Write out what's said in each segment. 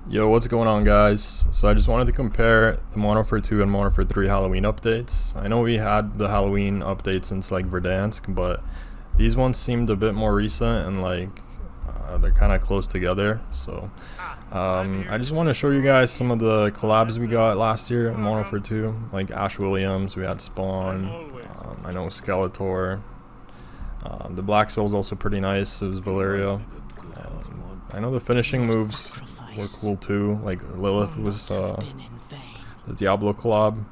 Yo, what's going on, guys? So I just wanted to compare the MW2 and MW3 Halloween updates. I know we had the Halloween update since like Verdansk, but these ones seemed a bit more recent and like they're kind of close together. So I just want to show you guys some of the collabs we got last year in MW2, like Ash Williams, we had Spawn, I know Skeletor, the Black Soul's also pretty nice, it was Valerio. I know the finishing moves were cool too, like Lilith was the Diablo collab.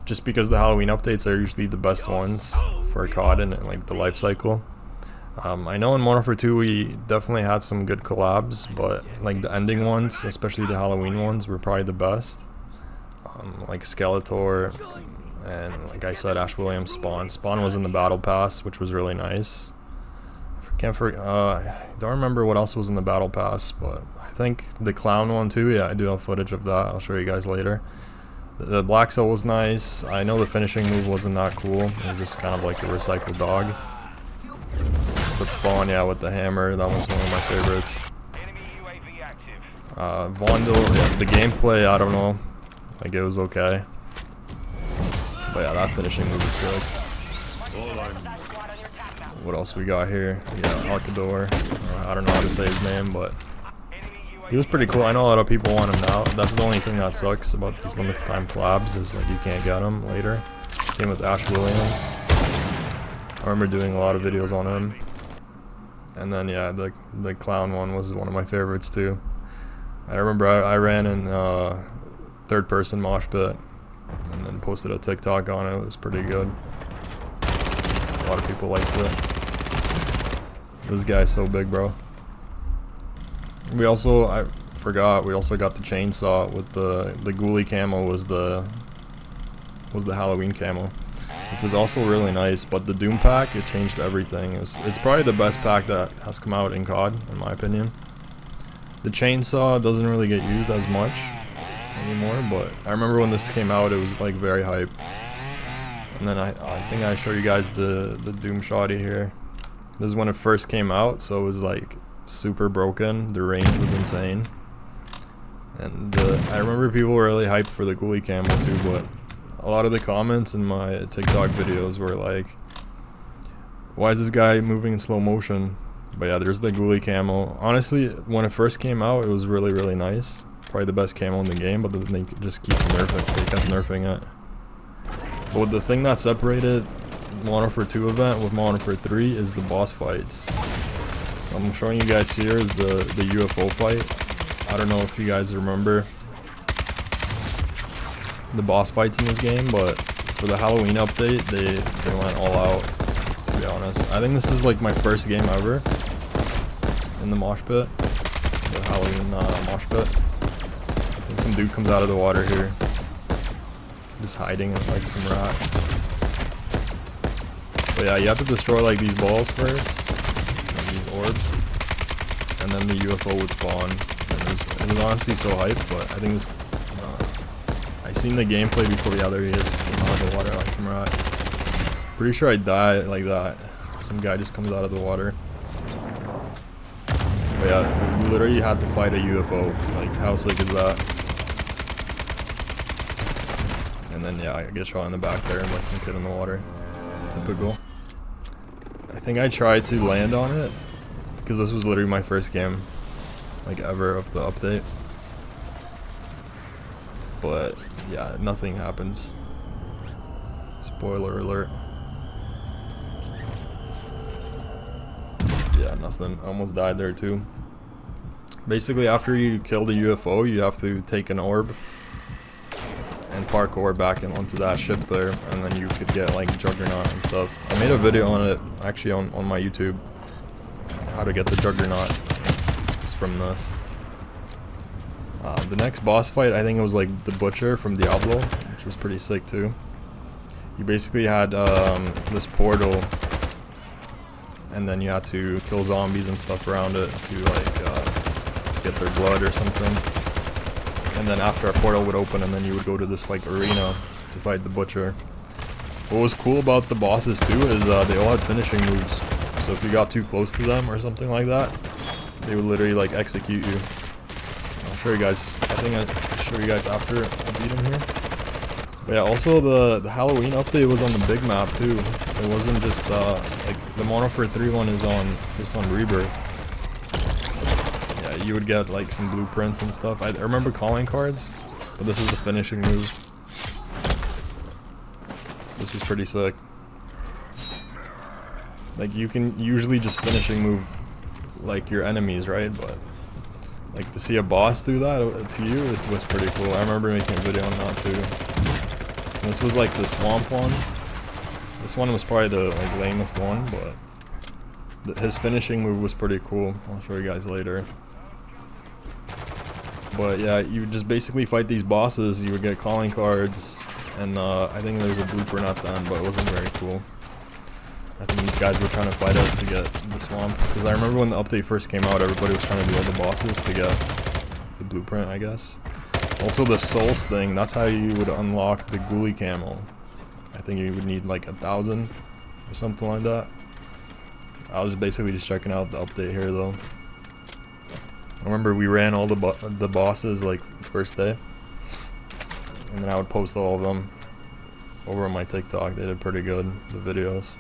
Just because the Halloween updates are usually the best ones for COD and like the life cycle. I know in MW2 we definitely had some good collabs, but like the ending ones, especially the Halloween ones, were probably the best. Like Skeletor and like I said, Ash Williams, Spawn. Spawn was in the battle pass, which was really nice. I don't remember what else was in the battle pass, but I think the clown one too. Yeah, I do have footage of that. I'll show you guys later. The Black Soul was nice. I know the finishing move wasn't that cool. It was just kind of like a recycled dog. But Spawn, yeah, with the hammer, that was one of my favorites. Vondel, yeah, the gameplay, I don't know. Like, it was okay. But yeah, that finishing move is sick. What else we got here? Yeah, Alcador. I don't know how to say his name, but he was pretty cool. I know a lot of people want him now. That's the only thing that sucks about these limited time collabs is like you can't get him later. Same with Ash Williams. I remember doing a lot of videos on him. And then yeah, the clown one was one of my favorites too. I remember I ran in third person mosh pit and then posted a TikTok on it. It was pretty good. A lot of people liked it. This guy's so big, bro. We also, I forgot, we also got the chainsaw with the ghoulie camo was the Halloween camo, which was also really nice. But the Doom pack, it changed everything. It's probably the best pack that has come out in COD, in my opinion. The chainsaw doesn't really get used as much anymore, but I remember when this came out, it was like very hype. And then I think I show you guys the Doom shotty here. This is when it first came out, so it was like super broken. The range was insane. And I remember people were really hyped for the ghoulie camo too, but a lot of the comments in my TikTok videos were like, why is this guy moving in slow motion? But yeah, there's the ghoulie camo. Honestly, when it first came out, it was really, really nice. Probably the best camo in the game, but then they just keep nerfing. They kept nerfing it. But the thing that separated MW2 event with MW3 is the boss fights. So I'm showing you guys here is the UFO fight. I don't know if you guys remember the boss fights in this game, but for the Halloween update, they went all out, to be honest. I think this is like my first game ever in the mosh pit, the Halloween mosh pit. I think some dude comes out of the water here. Just hiding like some rat. But yeah, you have to destroy like these balls first, like these orbs, and then the UFO would spawn. And it was honestly so hyped, but I think this. I seen the gameplay before. Yeah, there he is. Came out of the water like some rat. Pretty sure I died like that. Some guy just comes out of the water. But yeah, you literally had to fight a UFO. Like, how sick is that? And then yeah, I get shot in the back there and let some kid in the water. Typical. I think I tried to land on it because this was literally my first game like ever of the update. But yeah, nothing happens. Spoiler alert. Yeah, nothing. I almost died there too. Basically, after you kill the UFO, you have to take an orb and parkour back onto that ship there, and then you could get like Juggernaut and stuff. I made a video on it actually on my YouTube, how to get the Juggernaut just from this. The next boss fight, I think it was like the Butcher from Diablo, which was pretty sick too. You basically had this portal, and then you had to kill zombies and stuff around it to like get their blood or something. And then after a portal would open, and then you would go to this like arena to fight the Butcher. What was cool about the bosses too is they all had finishing moves. So if you got too close to them or something like that, they would literally like execute you. I'll show you guys. I think I'll show you guys after I beat him here. But yeah, also the Halloween update was on the big map too. It wasn't just like the Modern Warfare 3 one is on just on Rebirth. Yeah, you would get like some blueprints and stuff. I remember calling cards, but this is the finishing move. This was pretty sick. Like you can usually just finishing move like your enemies, right? But like to see a boss do that to you, it was pretty cool. I remember making a video on that too. And this was like the swamp one. This one was probably the like lamest one, but his finishing move was pretty cool. I'll show you guys later. But yeah, you would just basically fight these bosses. You would get calling cards, and I think there was a blueprint at the end, but it wasn't very cool. I think these guys were trying to fight us to get the swamp. Because I remember when the update first came out, everybody was trying to do all the bosses to get the blueprint, I guess. Also the souls thing, that's how you would unlock the ghoulie camo. I think you would need like 1,000 or something like that. I was basically just checking out the update here though. I remember we ran all the bosses like first day. And then I would post all of them over on my TikTok. They did pretty good, the videos.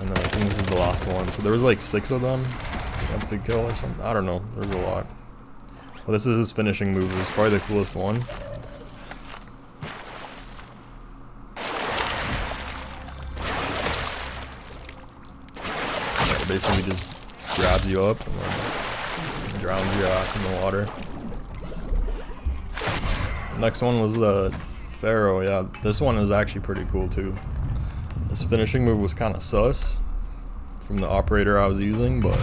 And then I think this is the last one. So there was like 6 of them you have to kill or something. I don't know. There's a lot. Well, this is his finishing move. It was probably the coolest one. It basically just grabs you up and then drowns your ass in the water. Next one was the Pharaoh. Yeah, this one is actually pretty cool too. This finishing move was kind of sus from the operator I was using, but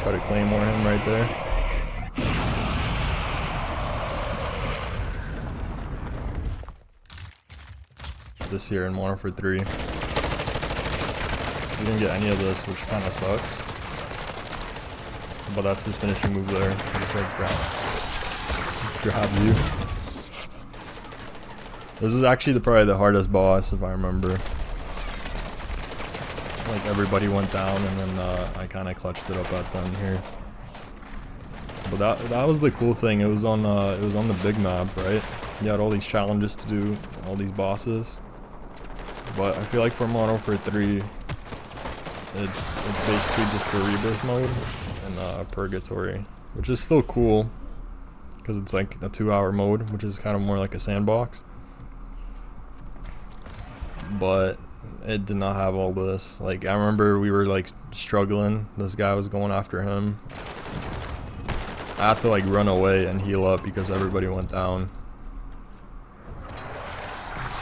try to claymore him right there. This here in Modern Warfare 3. We didn't get any of this, which kind of sucks. But that's his finishing move there. He just like grabs you. This was actually probably the hardest boss, if I remember. Like everybody went down, and then I kind of clutched it up at the end here. But that was the cool thing. It was on the big map, right? You had all these challenges to do, all these bosses. But I feel like for Modern Warfare 3, it's basically just a rebirth mode and purgatory, which is still cool because it's like a 2-hour mode, which is kind of more like a sandbox. But it did not have all this. Like I remember we were like struggling. This guy was going after him. I had to like run away and heal up because everybody went down.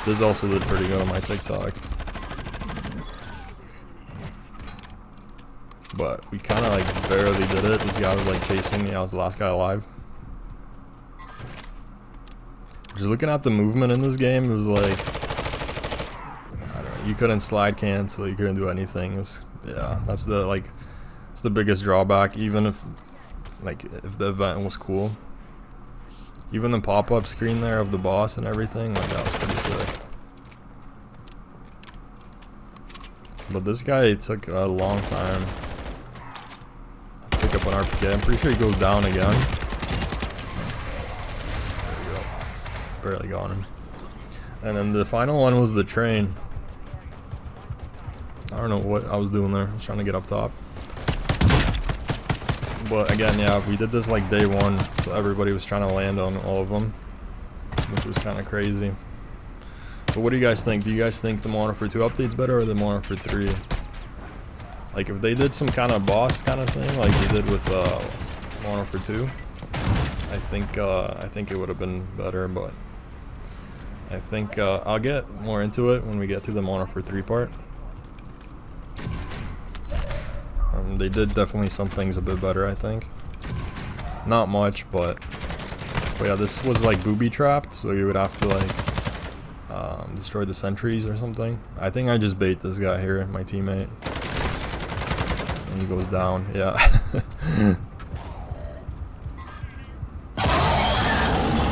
This also did pretty good on my TikTok. But we kind of like barely did it. This guy was like chasing me. I was the last guy alive. Just looking at the movement in this game, it was like, I don't know, you couldn't slide cancel, you couldn't do anything. It was, yeah, that's the biggest drawback. Even if the event was cool. Even the pop-up screen there of the boss and everything, like that was pretty sick. But this guy took a long time to pick up an RPG. I'm pretty sure he goes down again. There we go. Barely got him. And then the final one was the train. I don't know what I was doing there. I was trying to get up top. But again, yeah, we did this like day 1, so everybody was trying to land on all of them, which was kind of crazy. But what do you guys think? Do you guys think the Modern Warfare 2 update's better or the Modern Warfare 3? Like if they did some kind of boss kind of thing, like they did with Modern Warfare 2, I think it would have been better. But I think I'll get more into it when we get to the Modern Warfare 3 part. They did definitely some things a bit better, I think. Not much, but yeah, this was like booby trapped, so you would have to like destroy the sentries or something. I think I just bait this guy here, my teammate, and he goes down. Yeah.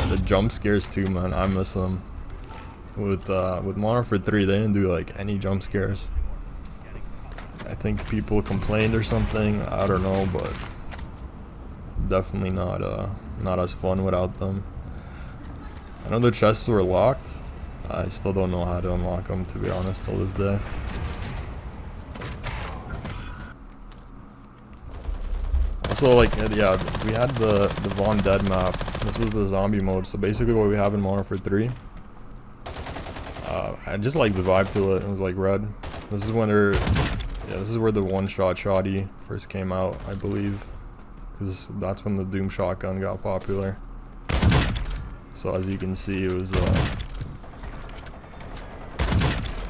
The jump scares too, man. I miss them. With Modern Warfare 3, they didn't do like any jump scares. I think people complained or something, I don't know, but definitely not as fun without them. I know the chests were locked. I still don't know how to unlock them, to be honest, till this day. Also, like, yeah, we had the Von Dead map. This was the zombie mode. So basically what we have in Modern Warfare 3. I just like the vibe to it. It was like red. This is when this is where the one-shot shotty first came out, I believe. Because that's when the Doom shotgun got popular. So as you can see, it was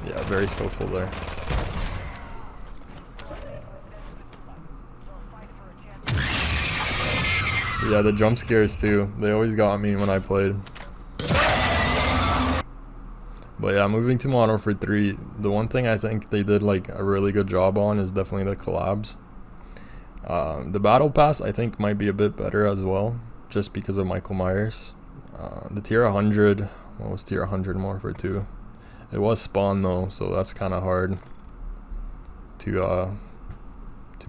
yeah, very skillful there. Yeah, the jump scares too. They always got me when I played. But yeah, moving to Modern Warfare 3, the one thing I think they did like a really good job on is definitely the collabs. The battle pass I think might be a bit better as well, just because of Michael Myers. The tier 100, what was tier 100 in Modern Warfare 2? It was spawn though, so that's kind of hard to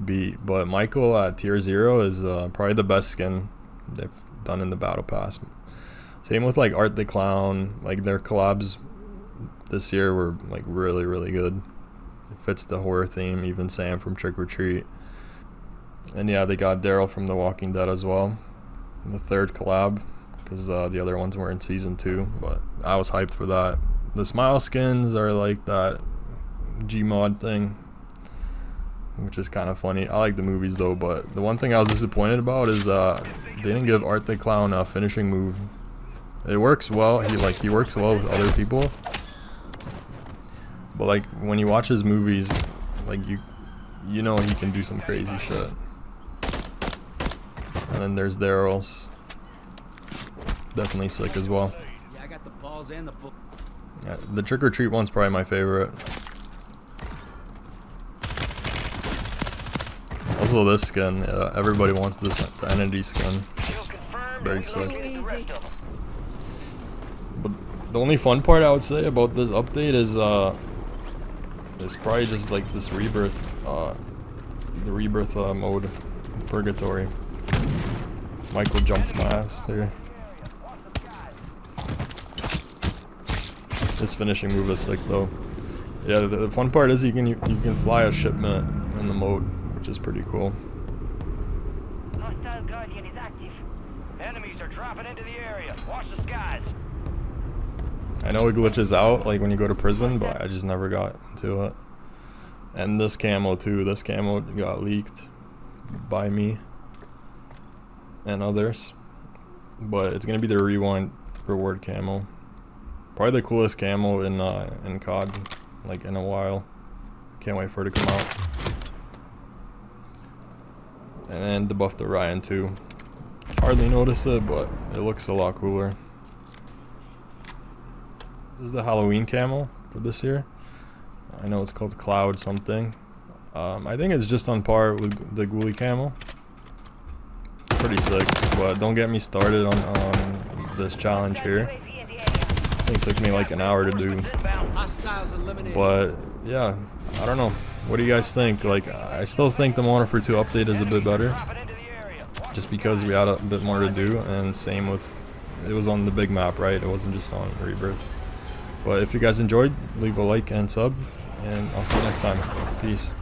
beat. But Michael at tier 0 is probably the best skin they've done in the battle pass. Same with like Art the Clown. Like their collabs this year were like really good. It fits the horror theme. Even Sam from Trick or Treat. And yeah, they got Daryl from The Walking Dead as well, the third collab, because the other ones were in season 2. But I was hyped for that. The smile skins are like that Gmod thing, which is kind of funny. I like the movies though, but the one thing I was disappointed about is they didn't give Art the Clown a finishing move. It works well. He works well with other people, but like when you watch his movies, like you know he can do some crazy shit. And then there's Daryl's, definitely sick as well. Yeah, I got the balls and the Yeah, the Trick or Treat one's probably my favorite. Also this skin, everybody wants this, the Entity skin. Very sick. But the only fun part I would say about this update is it's probably just like this rebirth, the rebirth mode, Purgatory. Michael jumps my ass here. This finishing move is sick though. Yeah, the fun part is you can fly a shipment in the mode, which is pretty cool. Hostile Guardian is active. Enemies are dropping into the area. Watch the skies. I know it glitches out like when you go to prison, but I just never got into it. And this camo too. This camo got leaked by me and others, but it's gonna be the rewind reward camo. Probably the coolest camo in COD, like in a while. Can't wait for it to come out. And then debuff the Ryan too. Hardly notice it, but it looks a lot cooler. This is the Halloween camo for this year. I know it's called Cloud something. I think it's just on par with the Ghoulie camo. Pretty sick, but don't get me started on this challenge here. This thing took me like an hour to do. But yeah, I don't know. What do you guys think? Like, I still think the Modern Warfare 2 update is a bit better, just because we had a bit more to do, and same with, it was on the big map, right? It wasn't just on Rebirth. But if you guys enjoyed, leave a like and sub, and I'll see you next time. Peace.